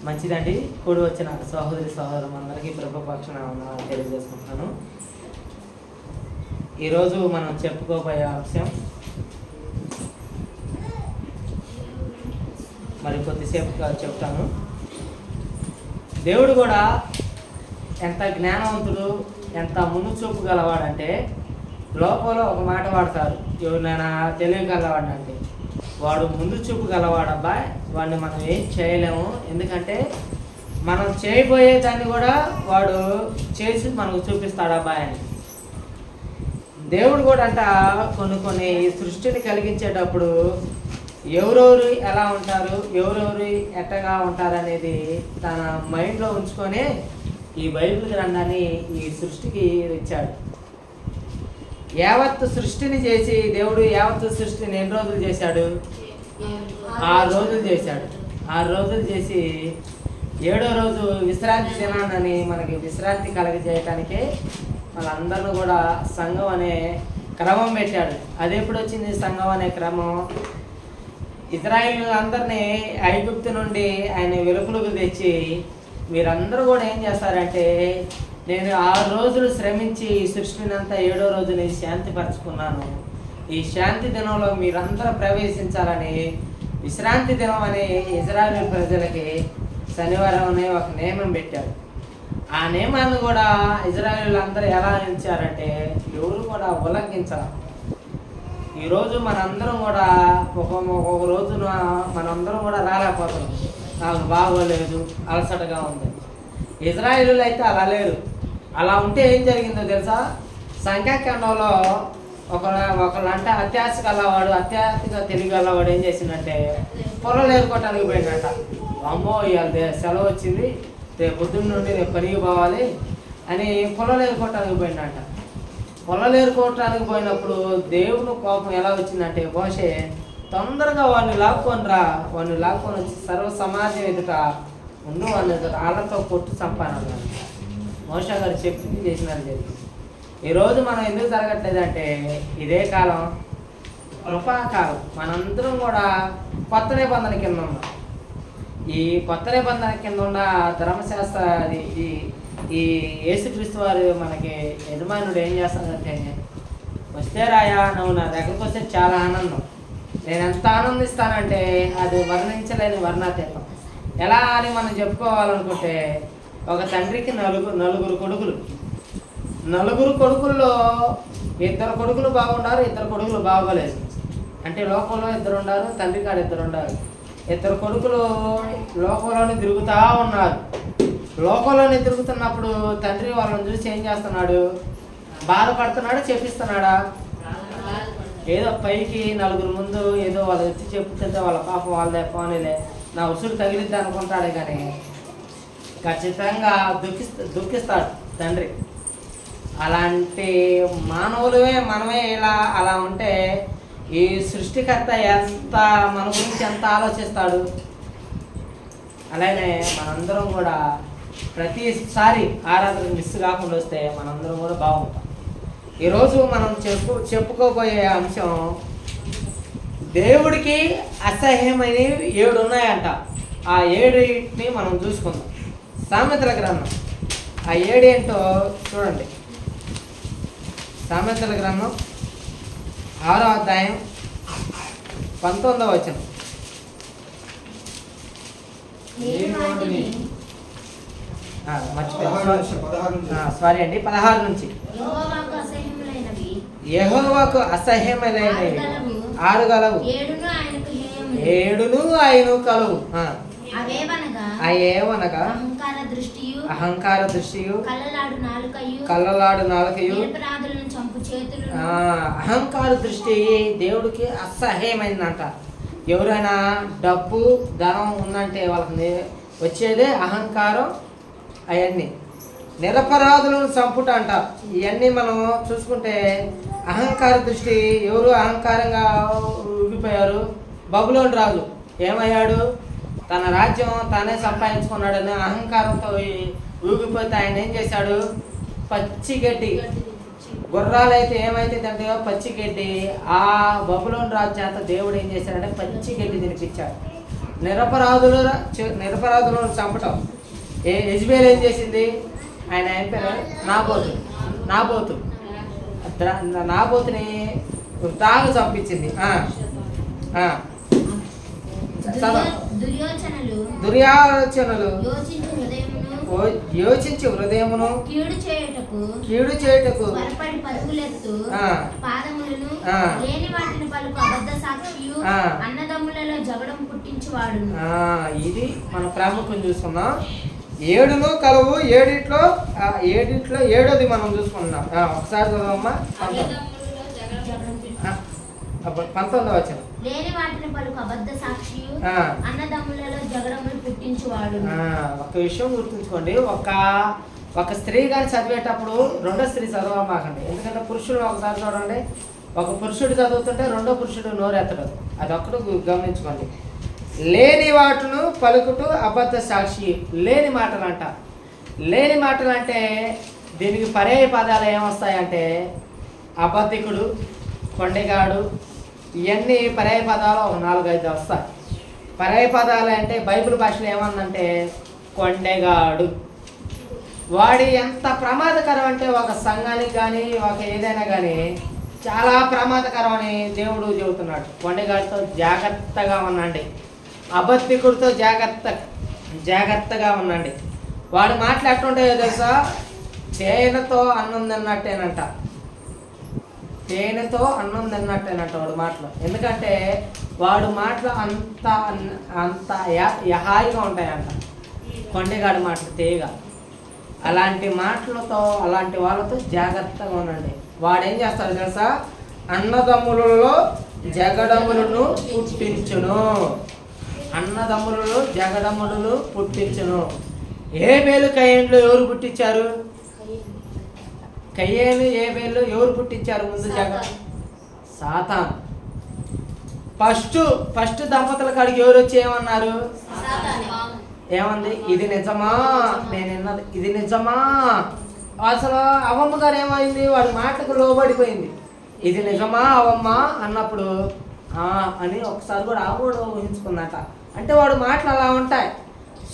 మంచిదండి. కూడి వచ్చిన సహోదరి సహోదరులందరికీ ప్రభు పక్షాన తెలియజేసుకుంటున్నాను. ఈరోజు మనం చెప్పుకోబోయే అంశం మరి కొద్దిసేపు చెప్తాను. దేవుడు కూడా ఎంత జ్ఞానవంతుడు, ఎంత ముందు చూపు గలవాడంటే లోకంలో ఒక మాట వాడతారు, ఎవరినైనా తెలియగలవాడంటే వాడు ముందు చూపు గలవాడబ్బా, వాడిని మనం ఏం చేయలేము, ఎందుకంటే మనం చేయబోయే దాన్ని కూడా వాడు చేసి మనకు చూపిస్తాడబ్బా అని. దేవుడు కూడా అంట కొన్ని సృష్టిని కలిగించేటప్పుడు ఎవరెవరు ఎలా ఉంటారు, ఎవరెవరు ఎట్టగా ఉంటారు అనేది తన మైండ్లో ఉంచుకొని ఈ బైబిల్ గ్రంథాన్ని ఈ సృష్టికి ఇచ్చాడు. యావత్తు సృష్టిని చేసి దేవుడు యావత్తు సృష్టిని ఎన్ని రోజులు చేశాడు? 6 రోజులు చేశాడు. 6 రోజులు చేసి 7వ రోజు విశ్రాంతి దినాన్ని మనకి విశ్రాంతి కలగజేయటానికే వాళ్ళందరూ కూడా సంఘం అనే క్రమం పెట్టాడు. అది ఎప్పుడు వచ్చింది సంఘం అనే క్రమం? ఇశ్రాయేలు అందరినీ ఐగుప్తు నుండి ఆయన వెలుపులకు తెచ్చి మీరందరూ కూడా ఏం చేస్తారంటే, నేను 6 రోజులు శ్రమించి ఈ సృష్టిని అంతా 7వ రోజుని శాంతిపరచుకున్నాను, ఈ శాంతి దినంలో మీరందరూ ప్రవేశించాలని విశ్రాంతి దినం అనే ఇశ్రాయేలు ప్రజలకి శనివారం అనే ఒక నియమం పెట్టాడు. ఆ నియమాన్ని కూడా ఇశ్రాయేలు అందరూ ఎలా ఉంచారంటే ఎవరు కూడా ఉల్లంఘించాలి. ఈరోజు మనందరం కూడా ఒక రోజున మనందరం కూడా రాలేకపోతున్నాం, నాకు బాగోలేదు, అలసటగా ఉంది. ఇశ్రాయేలు అయితే అలా లేరు. అలా ఉంటే ఏం జరిగిందో తెలుసా? సంఖ్యాకాండంలో ఒకళ్ళంటే అత్యాశ గలవాడు, అత్యాశగా తెలియగలవాడు ఏం చేసిందంటే పొలం ఏరుకోవటానికి పోయిందంట. అమ్మో ఇవాళ సెలవు వచ్చింది, రేపు పొద్దున్న నుండి రేపు పనికి పోవాలి అని పొలం ఏరుకోవటానికి పోయిందంట. పొలం ఏరుకోవటానికి పోయినప్పుడు దేవుని కోపం ఎలా వచ్చిందంటే, మోషే తొందరగా వాడిని లాక్కొని వచ్చి సర్వ సమాజం ఎదుట ఉండు, వాళ్ళ ఎదుట ఆళ్ళతో కొట్టు చంపాను మోషే గారు చెప్పింది చేసినది జరిగింది. ఈరోజు మనం ఎందుకు జరగట్లేదంటే ఇదే కాలం కృపాకాలం. మనందరం కూడా కొత్త నిబంధన కింద ఉన్నాం. ఈ కొత్త నిబంధన కింద ఉన్న ధర్మశాస్త్ర ఈ యేసుక్రీస్తు వారు మనకి యజమానుడు ఏం చేస్తాడంటే, వస్తే రాయా నువ్వు నా దగ్గరకు వస్తే చాలా ఆనందం, నేను ఎంత ఆనందిస్తానంటే అది వర్ణించలేని వర్ణాతీతం. ఎలా అని మనం చెప్పుకోవాలనుకుంటే, ఒక తండ్రికి నలుగురు కొడుకులు. 4 కొడుకుల్లో 2 కొడుకులు బాగుండారు, 2 కొడుకులు బాగోలేదు. అంటే లోకంలో 2 ఉండారు, తండ్రి కాడ 2 ఉండారు. 2 కొడుకులు లోకంలోనే తిరుగుతూ ఉన్నారు. లోకంలోనే తిరుగుతున్నప్పుడు తండ్రి వాళ్ళని చూసి ఏం చేస్తున్నాడు? బాధపడుతున్నాడా, చెప్పిస్తున్నాడా? ఏదో పైకి 4 ముందు ఏదో వాళ్ళు వచ్చి చెప్తుంటే వాళ్ళ పాపం వాళ్ళదే పోనీలే, నా ఉసురు తగిలిద్ది అనుకుంటాడే కానీ ఖచ్చితంగా దుఃఖిస్తాడు తండ్రి. అలాంటి మానవులమే మనమే అలా ఉంటే ఈ సృష్టికర్త ఎంత మన గురించి ఎంత ఆలోచిస్తాడు? అలానే మనందరం కూడా ప్రతిసారి ఆరాధన మిస్ కాకుండా వస్తే మనందరం కూడా బాగుంటాం. ఈరోజు మనం చెప్పుకోబోయే అంశం దేవుడికి అసహ్యమైనవి 7 ఉన్నాయంట. ఆ 7ని మనం చూసుకుందాం. సామెతల గ్రంథం ఆ 7 ఏంటో చూడండి. సామెతల గ్రంథం 6వ అధ్యాయం 19వ వచనం. సారీ అండి, 16 నుంచి. యెహోవాకు అసహ్యమైనవి 6 గలవు, 7 ఆయన కలవు. అవేవనగా అహంకార దృష్టియు, కళ్ళలాడు నాలుకయు. అహంకార దృష్టి దేవుడికి అసహ్యమైందంట. ఎవరైనా డబ్బు ధనం ఉందంటే వాళ్ళకి వచ్చేదే అహంకారం. అవన్నీ నిరపరాధులను చంపుట అంట. ఇవన్నీ మనం చూసుకుంటే అహంకార దృష్టి. ఎవరు అహంకారంగా ఊగిపోయారు? బబులోను రాజు ఏమయ్యాడు? తన రాజ్యం తానే సంపాదించుకున్నాడని అహంకారంతో ఊగిపోతే ఆయన ఏం చేశాడు? పచ్చిగడ్డి, గుర్రాలు అయితే ఏమైతే అంటే పచ్చిగడ్డి, ఆ బబులోను రాజు చేత దేవుడు ఏం చేశాడంటే పచ్చిగడ్డి తినిపించాడు. నిరపరాధులను చంపటం. యెజబెల్ ఏం చేసింది? ఆయన పేరు నాబోతుని తాగు చంపించింది. దుర్యోచనలు యోచించి హృదయమును కీడు చేయుటకు ఇది మన ప్రాముఖ్యం చూసుకున్నాం. 7 కలవు, 7 ఏడోది మనం చూసుకున్నాం. ఒకసారి చదవమ్మా. 19వ వచనం. లేని వాటిని పలుకు అబద్ధ సాక్షియు అన్నదమ్ములలో జగడములు పుట్టించువాడు. ఒక విషయం గుర్తుంచుకోండి, ఒక స్త్రీ గాని చదివేటప్పుడు రెండో స్త్రీ చదవమాకండి. ఎందుకంటే పురుషుడు ఒకసారి చూడండి, ఒక పురుషుడు చదువుతుంటే రెండో పురుషుడు నోరెత్తడు. అది ఒక్కడు గమనించుకోండి. లేని వాటును పలుకుటూ అబద్ధ సాక్షి. లేని మాటలు అంట. లేని మాటలు అంటే దీనికి పర్యాయ పదాలు ఏమొస్తాయంటే అబద్ధికుడు, కొండెగాడు, ఇవన్నీ పర్యాయ పదాలు ఒక 4-5 వస్తాయి. పర్యాయ పదాలు అంటే బైబిల్ భాషలో ఏమందంటే కొండెగాడు. వాడి ఎంత ప్రమాదకరం అంటే ఒక సంఘానికి కానీ ఒక ఏదైనా కానీ చాలా ప్రమాదకరం అని దేవుడు చెబుతున్నాడు. కొండెగాడితో జాగ్రత్తగా ఉండండి, అబద్ధికుడితో జాగ్రత్తగా ఉండండి. వాడు మాట్లాడుతుంటే తెలుసా, తేనెతో అన్నం తిన్నట్టేనంట. తేనెతో అన్నం తిన్నట్టేనంట వాడు మాటలు. ఎందుకంటే వాడు మాటలు అంత హాయిగా ఉంటాయంట. కొండెగాడి మాటలు తేగా. అలాంటి మాటలతో, అలాంటి వాళ్ళతో జాగ్రత్తగా ఉండండి. వాడు ఏం చేస్తాడు తెలుసా, అన్నదమ్ములలో జగడములను పుట్టించును. అన్నదమ్ములలో జగడములను పుట్టించును. హేబెలు కయీనులు ఎవరు పుట్టించారు? కయ్యేను హేబెలు ఎవరు పుట్టించారు? ముందు సాతాను. ఫస్ట్ దంపతుల కాడికి ఎవరు వచ్చి ఏమన్నారు? ఏమంది? ఇది నిజమా? నేనున్నది ఇది నిజమా? అసలు అవమ్మ గారు ఏమైంది? వాడి మాటకు లోబడిపోయింది. ఇది నిజమా అవమ్మ అన్నప్పుడు అని ఒకసారి కూడా కూడా ఊహించుకుందట. అంటే వాడు మాటలు అలా ఉంటాయి.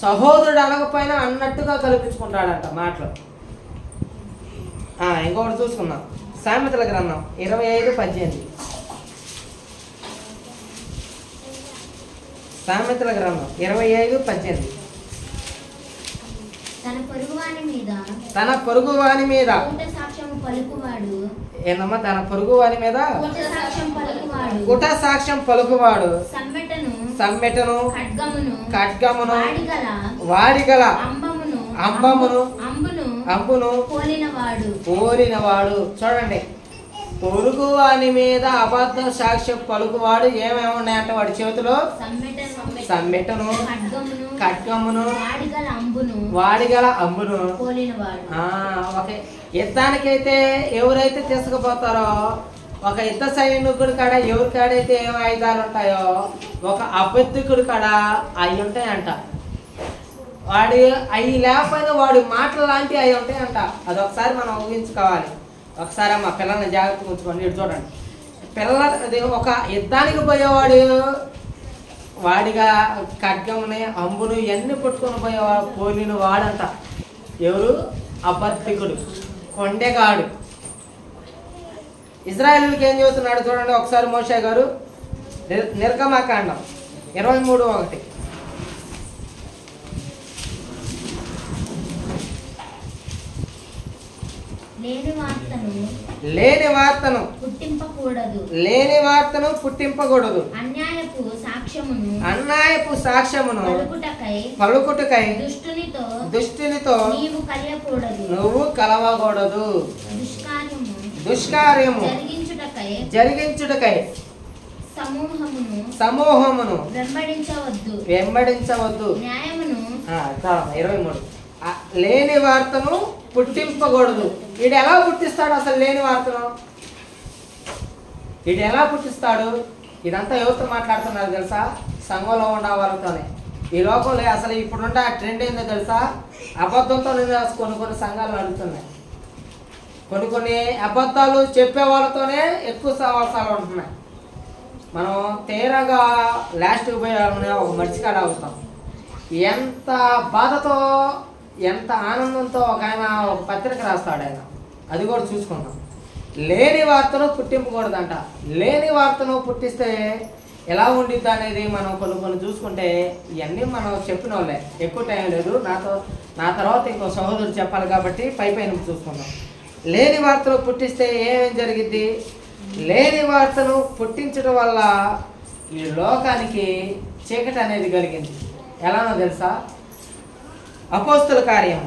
సహోదరుడు అనకపోయినా అన్నట్టుగా కల్పించుకుంటాడంట మాటలు. ఇంకొకటి చూసుకుందాం. సామెతల గ్రంథం 25:18. సామెతల గ్రంథం 25:18. తన పొరుగువాని మీద ఏందమ్మా? తన పొరుగువాని మీద కుట సాక్ష్యం పలుకువాడు సమ్మెటను ఖడ్గమును వాడిగల అంబును పోలినవాడు. చూడండి, పొరుగు వాని మీద అబద్ధ సాక్ష్యం పలుకువాడు ఏమేమి ఉన్నాయంట వాడి చేతిలో? సమ్మెటను, ఖడ్గమును, వాడిగల అంబును. ఓకే, యుద్ధానికైతే ఎవరైతే తీసుకుపోతారో, ఒక యుద్ధ సైనికుడి కాడ ఎవరి కాడైతే ఏం ఆయుధాలు ఉంటాయో ఒక అబద్ధికుడి కాడ అవి ఉంటాయంట. వాడి అవి లేకపోయినా వాడి మాటలు లాంటివి అవి ఉంటాయంట. అది ఒకసారి మనం ఊహించుకోవాలి. ఒకసారి మా పిల్లల్ని జాగ్రత్తగా ఉంచుకోండి. ఇటు చూడండి, అది ఒక యుద్ధానికి పోయేవాడు వాడిగా ఖడ్గముని అంబును ఇవన్నీ పట్టుకొని పోయేవాడు పోలిన వాడంట. ఎవరు? అబద్ధికుడు, కొండెగాడు. ఇజ్రాయేలుకి ఏం చెబుతున్నాడు చూడండి ఒకసారి మోషే గారు. నిర్గమకాండం 23:1. లేని వార్తను పుట్టింపకూడదు. అన్యాయపు సాక్ష్యమును పలుకుటకై దుష్టునితో నువ్వు కలవకూడదు. దుష్కార్యము జరిగించుటకై సమూహమును వెంబడించవద్దు. 23. లేని వార్తను పుట్టింపకూడదు. వీడు ఎలా పుట్టిస్తాడు అసలు లేని వార్తను? వీడు ఎలా పుట్టిస్తాడు? ఇదంతా ఎవరితో మాట్లాడుతున్నారు తెలుసా? సంఘంలో ఉన్న వాళ్ళతోనే. ఈ లోకంలో అసలు ఇప్పుడుంటే ఆ ట్రెండ్ ఏందో తెలుసా? అబద్ధంతో కొన్ని సంఘాలు నడుస్తున్నాయి. కొన్ని అబద్ధాలు చెప్పే వాళ్ళతోనే ఎక్కువ సవాసాలు ఉంటున్నాయి. మనం తీరగా లాస్ట్కి పోయి ఒక మడిచికాడ అవుతాం. ఎంత బాధతో ఎంత ఆనందంతో ఒక ఆయన ఒక పత్రిక రాస్తాడు ఆయన, అది కూడా చూసుకుందాం. లేని వార్తను పుట్టింపకూడదంట. లేని వార్తను పుట్టిస్తే ఎలా ఉండిద్ది అనేది మనం కొన్ని చూసుకుంటే ఇవన్నీ మనం చెప్పిన వాళ్ళే, ఎక్కువ టైం లేదు. నా తర్వాత ఇంకో సహోదరుడు చెప్పాలి కాబట్టి పైన చూసుకుందాం. లేని వార్తను పుట్టిస్తే ఏమేమి జరిగిద్ది? లేని వార్తను పుట్టించడం వల్ల ఈ లోకానికి చీకటి అనేది కలిగింది. ఎలానో తెలుసా? అపోస్తుల కార్యం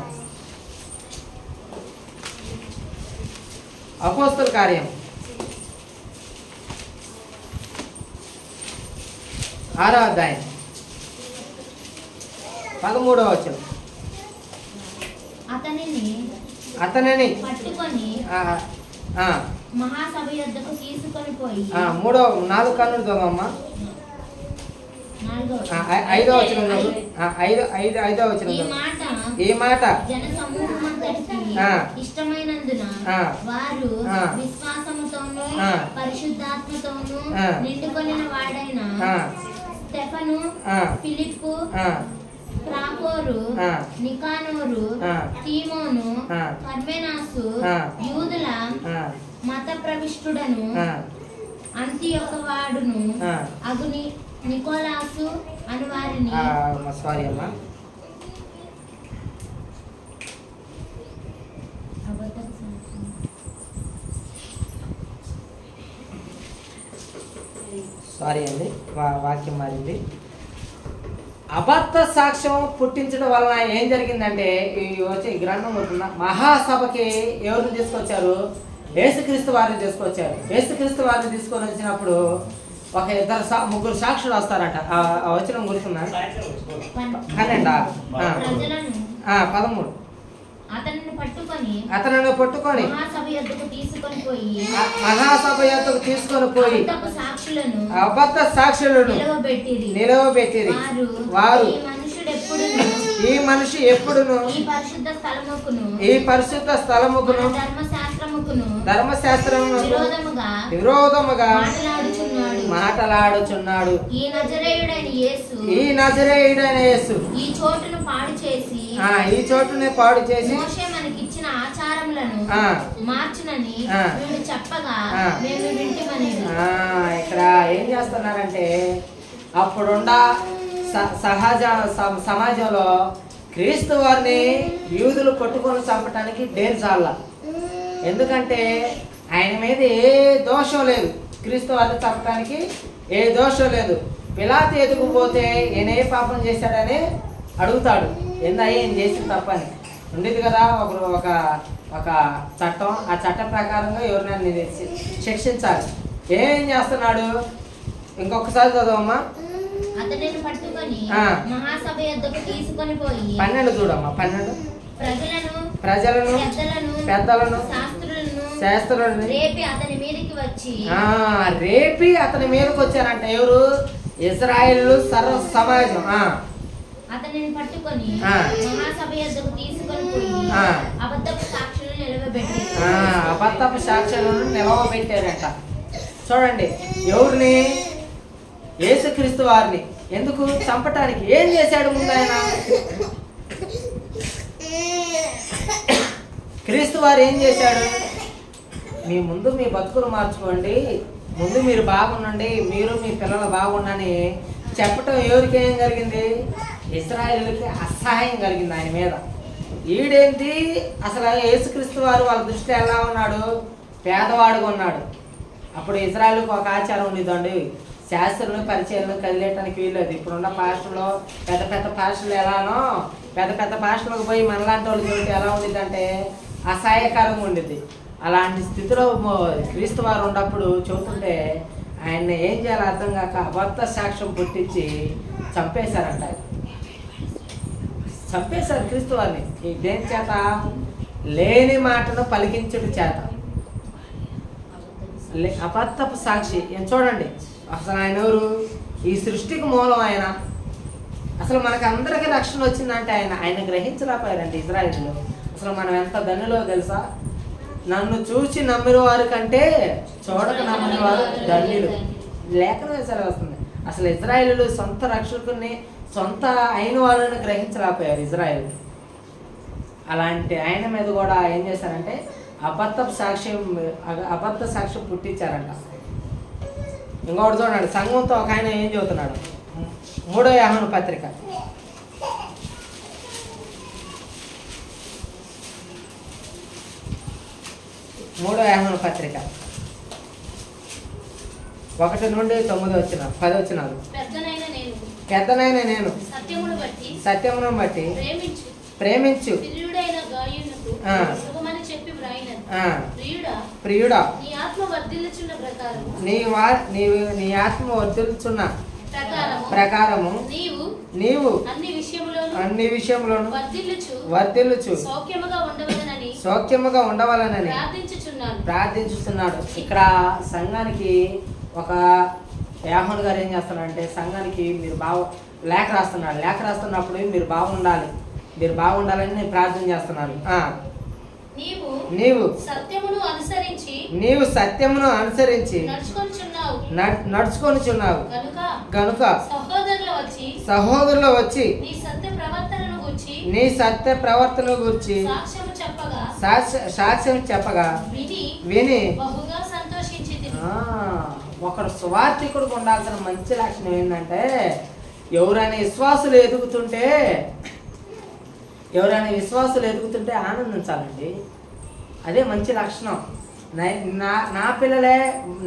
6వ అధ్యాయం 13వ వచనం. అతనిని పట్టుకొని మహాసభ యొద్దకు తీసుకొని పోయి 4 కన్నులు దొంగమ్మ 5వ వచనం. 5వ వచనం. ఈ మాట ఇష్టమైనందున వారు విశ్వాసముతోను పరిశుద్ధాత్మతోను నిండుకొనిన వాడైన స్టెఫను, ఫిలిప్పు, ప్రాకోరు, నికానోరు, తీమోను, పర్మెనాసు, యూదుల మత ప్రవిష్టుడను అంతియొక్క వాడును అగుని నికోలాసు అను వారిని వాక్యం మారింది. అబద్ధ సాక్ష్యం పుట్టించడం వలన ఏం జరిగిందంటే ఈ గ్రంథం అవుతుందా, మహాసభకి ఎవరిని తీసుకొచ్చారు? యేసుక్రీస్తు వారిని తీసుకొచ్చారు. యేసుక్రీస్తు వారిని తీసుకొని వచ్చినప్పుడు ఒక 2-3 సాక్షులు వస్తారంట. ఆ వచనం గుర్తున్నా? 12 13. అతనిని పట్టుకొని మహాసభ యొద్దకు తీసుకొని పోయి అబద్ధ సాక్షులను నిలవబెట్టిరి. వారు ఈ మనిషి ఎప్పుడును ఈ పరిశుద్ధ స్థలముకును ధర్మశాస్త్రమును విరోధముగా మాటలాడుచున్నాడు. ఈ నజరేయుడైన యేసు ఈ చోటుని పాడు చేసి మోషే మనకిచ్చిన ఆచారములను మార్చునని వీడు చెప్పగా మేము వింటిమని. ఇక్కడ ఏం చేస్తున్నారంటే అప్పుడున్న సమాజంలో క్రీస్తు వారిని యూదులు కొట్టుకొని చంపటానికి డేర్ చాల. ఎందుకంటే ఆయన మీద ఏ దోషం లేదు, క్రీస్తు వారిని చంపటానికి ఏ దోషం లేదు. పిలాతు ఎదుగుపోతే ఈయన ఏ పాపం చేశాడని అడుగుతాడు, ఏందయ్య ఏం చేసింది తప్పని. ఉండేది కదా ఒక చట్టం, ఆ చట్టం ప్రకారంగా ఎవరినైనా శిక్షించాలి. ఏం చేస్తున్నాడు? ఇంకొకసారి చదవమ్మా. అతనిని పట్టుకొని మహాసభ యొద్దకు తీసుకొని పోయి 12 చూడమ్మా. 12 ప్రజలను పెద్దలను శాస్త్రులను రేపి అతని మీదకి వచ్చారంట. ఎవరు? ఇశ్రాయేలు సర్వ సమాజం. అతనిని పట్టుకొని మహాసభ యొద్దకు తీసుకొని పోయి అబద్ధపు సాక్షులను నిలవబెట్టారంట. చూడండి, ఎవరిని? యేసుక్రీస్తు వారిని. ఎందుకు? చంపటానికి. ఏం చేశాడు ముందు ఆయన? క్రీస్తు వారు ఏం చేశాడు? మీ ముందు మీ బతుకులు మార్చుకోండి, ముందు మీరు బాగుండండి, మీరు మీ పిల్లలు బాగుండని చెప్పటం ఎవరికి ఏం జరిగింది? ఇశ్రాయేలుకి అసహాయం కలిగింది ఆయన మీద. ఈడేంటి అసలు? యేసుక్రీస్తు వారు వాళ్ళ దృష్టిలో ఎలా ఉన్నాడు? పేదవాడుగా ఉన్నాడు. అప్పుడు ఇశ్రాయేలుకి ఒక ఆచారం ఉండేదండి, శాస్త్రులను పరిచయాలను కదిలేయటానికి వీల్లేదు. ఇప్పుడున్న పాస్టర్లు పెద్ద పాస్టర్లు ఎలానో పెద్ద పాస్టర్లకు పోయి మనలాంటి వాళ్ళు చూడండి ఎలా ఉండిద్దంటే అసహాయకరంగా ఉండిద్ది. అలాంటి స్థితిలో క్రీస్తు వారు ఉన్నప్పుడు చూస్తుంటే ఆయన ఏం చేయాలో అర్థం కాక అబద్ధ సాక్ష్యం పుట్టించి చంపేశారంట. చంపేశారు క్రీస్తు వారిని. ఈ దేని చేత? లేని మాటను పలికించుట చేత. అబద్ధపు సాక్షి. చూడండి, అసలు ఆయన ఎవరు? ఈ సృష్టికి మూలం ఆయన. అసలు మనకు అందరికీ రక్షణ వచ్చిందంటే ఆయన గ్రహించలేకపోయారంటే ఇశ్రాయేలులో. అసలు మనం ఎంత ధన్యులో తెలుసా? నన్ను చూసి నమ్మిన వారి కంటే చూడక నమ్మిన వారు ధన్యులు. లేఖనమే సెలవిస్తుంది. అసలు ఇజ్రాయేలు సొంత రక్షకుని, సొంత అయిన వాళ్ళని గ్రహించలేకపోయారు ఇజ్రాయేల్. అలాంటి ఆయన మీద కూడా ఏం చేశారంటే అబద్ధ సాక్ష్యం పుట్టించారంట. ఇంకొకటి చూడండి, సంఘంతో ఒక ఆయన ఏం చెబుతున్నాడు, 3వ యోహాను పత్రిక 1 నుండి 9 10 వచనాలు. పెద్దనైన నేను సత్యమును బట్టి ప్రేమించు ప్రియుడా నీ ఆత్మ వర్ధిల్చున్న ప్రకారము నీవు అన్ని విషయములోను వర్ధిల్లుచు సౌఖ్యముగా ఉండవాలనని ప్రార్థించుతున్నాడు. ఇక్కడ సంఘానికి ఒక యోహాను గారు ఏం చేస్తున్నారంటే సంఘానికి మీరు లేఖ రాస్తున్నాడు. లేఖ రాస్తున్నప్పుడు మీరు బాగుండాలని నేను ప్రార్థన చేస్తున్నాను. నీవు సత్యమును అనుసరించి నడుచుకొనుచున్నావు గనుక సహోదరులు వచ్చి నీ సత్య ప్రవర్తన గురించి సాక్ష్యం చెప్పగా విని ఒకడు సువార్థికుడికి ఉండాల్సిన మంచి లక్షణం ఏంటంటే ఎవరైనా విశ్వాసులు ఎదుగుతుంటే ఆనందించాలండి. అదే మంచి లక్షణం. నా పిల్లలే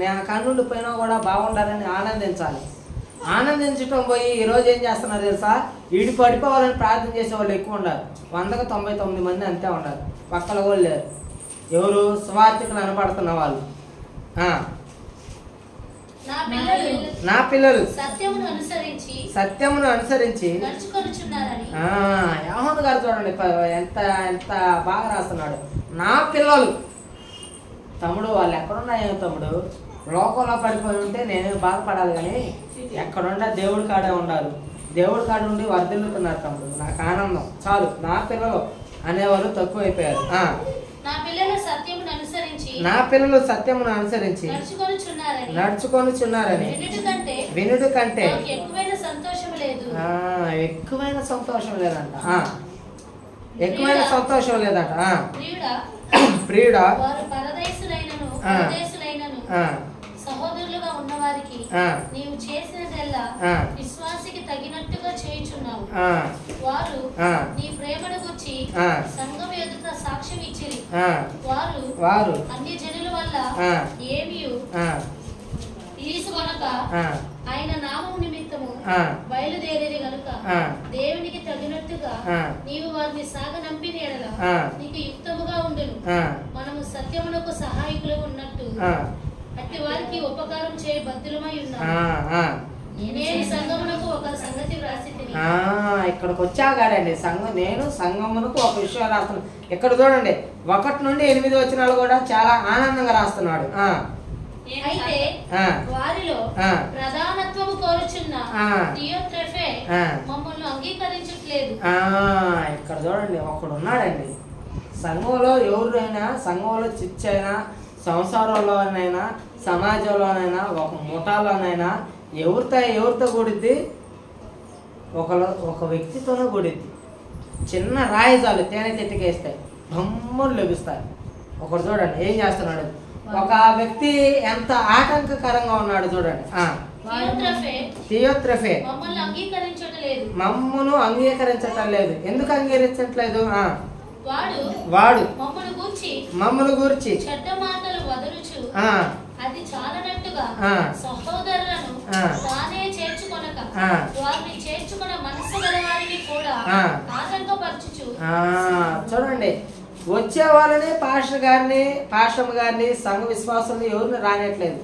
నా కన్నుండి పోయినా కూడా బాగుండాలని ఆనందించటం పోయి ఈరోజు ఏం చేస్తున్నారు తెలుసా, ఈడు పడిపోవాలని ప్రార్థన చేసే వాళ్ళు ఎక్కువ ఉండాలి. 100కి 99 మంది అంతే ఉండాలి, పక్కల కూడా లేరు. ఎవరు స్వార్థికులు అనపడుతున్న వాళ్ళు. నా పిల్లలు సత్యమును అనుసరించి యోహాను గారు చూడండి ఎంత బాగా రాస్తున్నాడు. నా పిల్లలు, తమ్ముడు వాళ్ళు ఎక్కడున్నాయో తమ్ముడు, లోకంలో పడిపోయి ఉంటే నేను బాధపడాలి, కానీ ఎక్కడున్నా దేవుడి కాడే ఉండాలి. దేవుడి కాడ ఉండి వర్ధిల్లుతున్నారు తమ్ముడు, నాకు ఆనందం చాలు. నా పిల్లలు అనేవాళ్ళు తక్కువైపోయారు. నా పిల్లలు సత్యమును అనుసరించి నడుచుకొనుచున్నారని వినుట కంటే ఎక్కువైన సంతోషం లేదంట. ఎక్కువైన సంతోషం లేదంట. ప్రియుడా సహోదరులుగా ఉన్నవారికి నీవు చేసినదెల్లా విశ్వాసికి తగినట్టుగా చేయుచున్నావు. వారు నీ ప్రేమను గురించి సంఘం ఎదుట సాక్ష్యం ఇచ్చిరి. వారు అన్ని జనుల వల్ల ఏమీ తీసుకొనక ఆయన నామము నిమిత్తము బయలుదేరేది గనుక దేవునికి తగినట్టుగా నీవు వారిని సాగనంపిన ఎడల నీకు యుక్తముగా ఉండును. మనము సత్యమునకు సహాయకులు ఉన్నట్టు అట్టి వారికి ఉపకారం చేయ బద్దులమై ఉన్నాము. నేను సంఘమునకు ఒక సంగతి వ్రాసితిని. ఇక్కడికి వచ్చాగాడండి నేను సంఘమునకు ఒక విషయం రాస్తున్నాను. ఇక్కడ చూడండి 1 నుండి 8 వచనాలు కూడా చాలా ఆనందంగా రాస్తున్నాడు. అయితే వారిలో ప్రధానత్వము కోరుచున్న థియోట్రెఫే మమ్మల్ని అంగీకరించట్లేదు. ఇక్కడ చూడండి ఒకడు ఉన్నాడండి సంఘంలో, ఎవరైనా సంఘంలో చిచ్చైనా, సంసారంలోనైనా, సమాజంలోనైనా, ఒక ముఠాలోనైనా ఎవరితో కూడిద్ది, ఒక వ్యక్తితోనే కూడిద్ది. చిన్న రాయిజాలు తేనె తిట్టుకేస్తాయి, బొమ్మలు లభిస్తాయి. ఒకడు చూడండి ఏం చేస్తున్నాడు, ఒక వ్యక్తి ఎంత ఆటంకకరంగా ఉన్నాడు చూడండి. థియోట్రెఫే మమ్మను అంగీకరించటం లేదు. ఎందుకు అంగీకరించట్లేదు? వాడు మమ్మను గూర్చి అది చాలనట్టుగా సహోదరులను తానే చేర్చుకొనక వారిని చేర్చుకున్న మనసు గల వారిని కూడా ఆటంకపరచుచు. చూడండి వచ్చే వాళ్ళని పాస్టర్ గారిని సంఘ విశ్వాసులను ఎవరిని రానట్లేదు.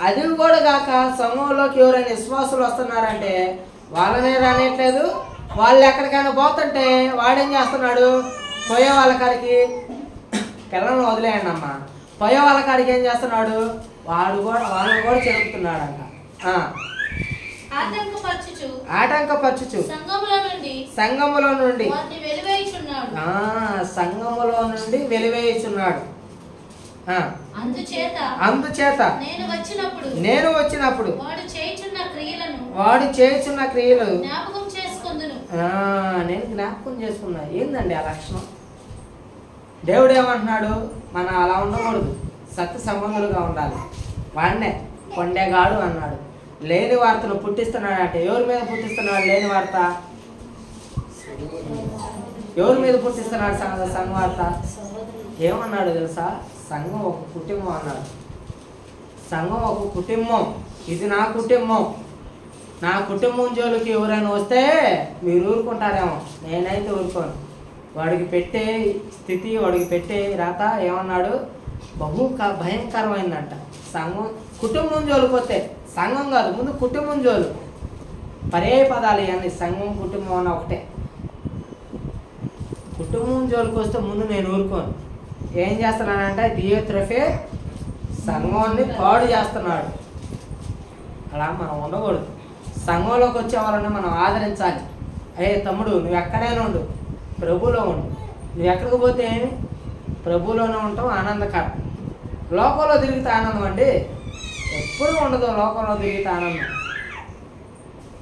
అది కూడా కాక సంఘంలోకి ఎవరైనా విశ్వాసులు వస్తున్నారంటే వాళ్ళనే రానట్లేదు. వాళ్ళు ఎక్కడికైనా పోతుంటే వాడేం చేస్తున్నాడు, పోయే వాళ్ళ కాడికి పిల్లలను వదిలేయండి అమ్మా, పోయే వాళ్ళ కాడికి ఏం చేస్తున్నాడు, వాళ్ళని కూడా చెరుపుతున్నాడంట. ఆటంకపరచుచు సంఘములో నుండి వెలివేయుచున్నాడు. అందుచేత నేను వచ్చినప్పుడు వాడు చేయుచున్న క్రియలు నేను జ్ఞాపకం చేసుకున్నా. ఏందండి ఆ లక్షణం? దేవుడు ఏమంటున్నాడు? మనం అలా ఉండకూడదు, సత్య సంబంధులుగా ఉండాలి. వాడినే కొండేగాడు అన్నాడు. లేని వార్తను పుట్టిస్తున్నాడు అంటే ఎవరి మీద పుట్టిస్తున్నాడు? లేని వార్త ఎవరి మీద పుట్టిస్తున్నాడు? సంఘవార్త. ఏమన్నాడు తెలుసా? సంఘం ఒక కుటుంబం అన్నాడు. సంఘం ఒక కుటుంబం. ఇది నా కుటుంబం. నా కుటుంబం జోలికి ఎవరైనా వస్తే మీరు ఊరుకుంటారేమో, నేనైతే ఊరుకోను. వాడికి పెట్టే స్థితి, వాడికి పెట్టే రాత ఏమన్నాడు? బహు భయంకరమైందంట. సంఘం కుటుంబం జోలికి వస్తే, సంఘం కాదు ముందు కుటుంబం జోలు. పర్యాయ పదాలు ఇవన్నీ. సంఘం కుటుంబం అన్న ఒకటే. కుటుంబం జోలికి వస్తే ముందు నేను ఊరుకోను. ఏం చేస్తున్నానంటే దియోత్రఫే సంఘాన్ని పాడు చేస్తున్నాడు. అలా మనం ఉండకూడదు. సంఘంలోకి వచ్చే వాళ్ళని మనం ఆదరించాలి. తమ్ముడు నువ్వు ఎక్కడైనా ఉండు, ప్రభువులో ఉండు. నువ్వు ఎక్కడికి పోతే ఏమి? ప్రభువులోనే ఉంటావు, ఆనందకరం. లోకంలో తిరిగితే ఆనందం అండి ఎప్పుడు ఉండదు. లోకంలో తిరిగితే ఆనందం.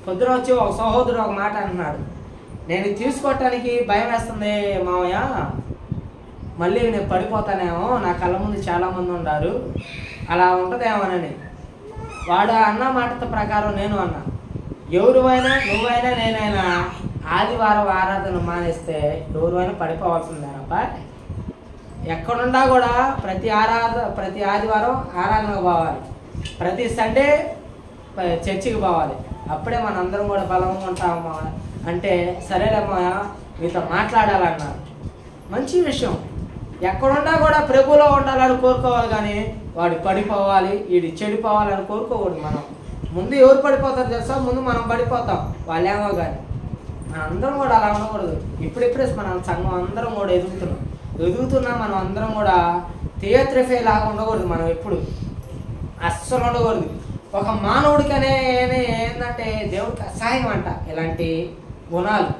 పొద్దున వచ్చి ఒక సహోదరుడు ఒక మాట అంటున్నాడు, నేను తీసుకోవటానికి భయం వేస్తుంది మావయ్య, మళ్ళీ నేను పడిపోతానేమో, నా కళ్ళ ముందు చాలామంది ఉన్నారు, అలా ఉంటుందేమోనని. వాడు అన్న మాట ప్రకారం నేను అన్నా, ఎవరువైనా నువ్వైనా నేనైనా ఆదివారం ఆరాధన మానేస్తే ఎవరైనా పడిపోవాల్సిందేనప్ప. ఎక్కడున్నా కూడా ప్రతి ఆదివారం ఆరాధనకు పోవాలి, ప్రతి సండే చర్చికి పోవాలి. అప్పుడే మనందరం కూడా బలంగా ఉంటామా అంటే, సరేలేమ్మా మీతో మాట్లాడాలన్నారు. మంచి విషయం. ఎక్కడున్నా కూడా ప్రభువులో ఉండాలని కోరుకోవాలి, కానీ వాడు పడిపోవాలి, వీడు చెడిపోవాలని కోరుకోకూడదు. మనం ముందు ఎవరు పడిపోతారు తెలుసా? ముందు మనం పడిపోతాం, వాళ్ళేమో. కానీ మనందరం కూడా అలా ఉండకూడదు. ఇప్పుడిప్పుడే మన సంఘం అందరం కూడా ఎదుగుతున్నా మనం అందరం కూడా థియేట్రిఫే లాగా ఉండకూడదు. మనం ఎప్పుడు అస్సలు ఉండకూడదు. ఒక మానవుడికనే ఏంటంటే దేవుడికి అసహాయం అంట ఇలాంటి గుణాలు.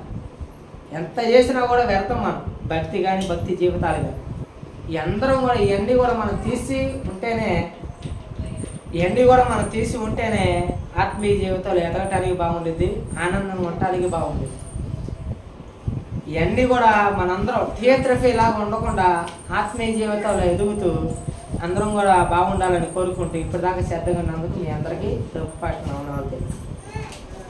ఎంత చేసినా కూడా వ్యర్థం. మనం భక్తి కానీ భక్తి జీవితాలు కానీ ఇవన్నీ కూడా మనం తీసి ఉంటేనే ఆత్మీయ జీవితాలు ఎదగటానికి బాగుంటుంది, ఆనందంగా ఉండటానికి బాగుంటుంది. ఇవన్నీ కూడా మనందరం థియేట్రఫీ లాగా ఉండకుండా ఆత్మీయ జీవితాల్లో ఎదుగుతూ అందరం కూడా బాగుండాలని కోరుకుంటూ ఇప్పటిదాకా శ్రద్ధగా ఉన్నందుకు మీ అందరికీ ప్రభుపాఠం అవునవుతుంది.